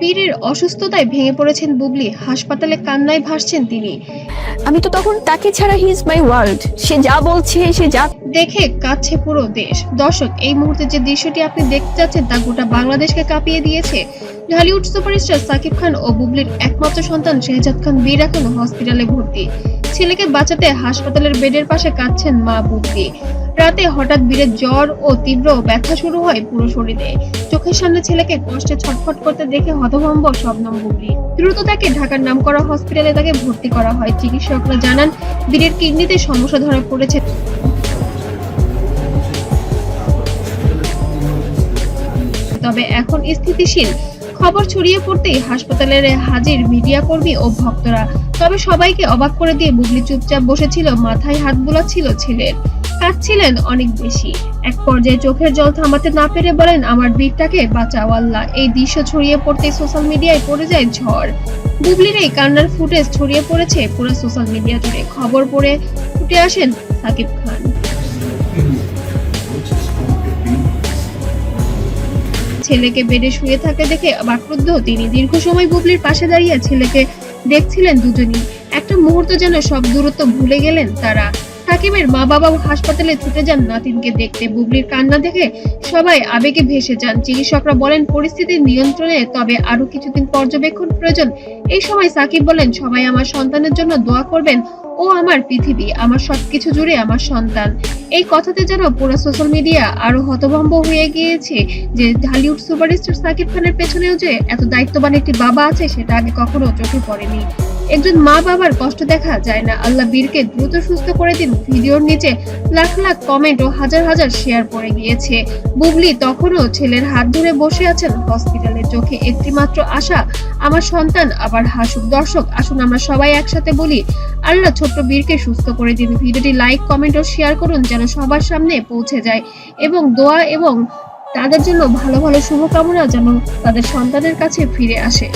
বীরের অসুস্থতায় ভেঙে পড়েছেন বুবলি, হাসপাতালে কান্নায় ভাসছেন তিনি। আমি তো তখন তাকে ছাড়া হি ইজ মাই ওয়ার্ল্ড। সে যা বলছে, সে যা দেখে কাঁদছে পুরো দেশ। দর্শক, এই মুহূর্তে যে দৃশ্যটি আপনি দেখতে যাচ্ছেন তা গোটা বাংলাদেশকে কাঁপিয়ে দিয়েছে। ঢালিউড সুপারস্টার সাকিব খান ও বুবলির একমাত্র সন্তান শেহজাদ খান বীর এখন হসপিটালে ভর্তি। ছেলেকে বাঁচাতে হাসপাতালের বেডের পাশে কাঁদছেন মা বুবলি। রাতে হঠাৎ বীরের জ্বর ও তীব্র ব্যথা শুরু হয় পুরো শরীরে। চোখের সামনে ছেলেকে কষ্টে ছটফট করতে দেখে হতভম্ব শবনম বুবলি। দ্রুত তাকে ঢাকার নামকরা হসপিটালে তাকে ভর্তি করা হয়। চিকিৎসকরা জানান বীরের কিডনিতে সমস্যা ধরা পড়েছে। তবে এখন স্থিতিশীল। খবর ছড়িয়ে পড়তেই হাসপাতালের হাজির মিডিয়া কর্মী ও ভক্তরা। তবে সবাইকে অবাক করে দিয়ে বুবলি চুপচাপ বসেছিল, মাথায় হাত বুলাচ্ছিল ছেলের। কাঁদছিলেন অনেক বেশি। এক পর্যায়ে চোখের জল থামাতে না পেরে বলেন, আমার বীরটাকে বাঁচাও আল্লাহ। এই দৃশ্য ছড়িয়ে পড়তেই সোশ্যাল মিডিয়ায় পড়ে যায় ঝড়। বুবলির এই কান্নার ফুটেজ ছড়িয়ে পড়েছে পুরো সোশ্যাল মিডিয়া জুড়ে। খবর পড়ে ছুটে আসেন সাকিব খান। ছেলেকে বেডে শুয়ে থাকতে দেখে বাকরুদ্ধ তিনি। দীর্ঘ সময় বুবলির পাশে দাঁড়িয়ে ছেলেকে দেখছিলেন দুজনই। একটা মুহূর্ত যেন সব দূরত্ব ভুলে গেলেন তারা। সাকিবের মা বাবাও হাসপাতালে ছুটে যান নাতিনকে দেখতে। বুবলির কান্না দেখে সবাই আবেগে ভেসে যান। চিকিৎসকরা বলেন পরিস্থিতি নিয়ন্ত্রণে, তবে আরো কিছুদিন পর্যবেক্ষণ প্রয়োজন। এই সময় সাকিব বলেন, সবাই আমার সন্তানের জন্য দোয়া করবেন। ও আমার পৃথিবী, আমার সবকিছু জুড়ে আমার সন্তান। এই কথাতে যেন পুরো সোশ্যাল মিডিয়া আরো হতভম্ব হয়ে গিয়েছে যে ঢালিউড সুপারস্টার সাকিব খানের পেছনেও যে এত দায়িত্ববান একটি বাবা আছে সেটা আগে কখনো চোখে পড়েনি। একজন মা বাবার কষ্ট দেখা যায় না। আল্লাহ বীরকে দ্রুত সুস্থ করে দিন। ভিডিওর নিচে লাখ লাখ কমেন্ট ও হাজার হাজার শেয়ার পড়ে গিয়েছে। বুবলি তখনও ছেলের হাত ধরে বসে আছেন হসপিটালে, চোখে একটি মাত্র আশা, আমার সন্তান আবার হাসুক। দর্শক, আসুন আমরা সবাই একসাথে বলি, আল্লাহ ছোট্ট বীরকে সুস্থ করে দিন। ভিডিওটি লাইক, কমেন্ট ও শেয়ার করুন যেন সবার সামনে পৌঁছে যায়, এবং দোয়া এবং তাদের জন্য ভালো ভালো শুভকামনা যেন তাদের সন্তানের কাছে ফিরে আসে।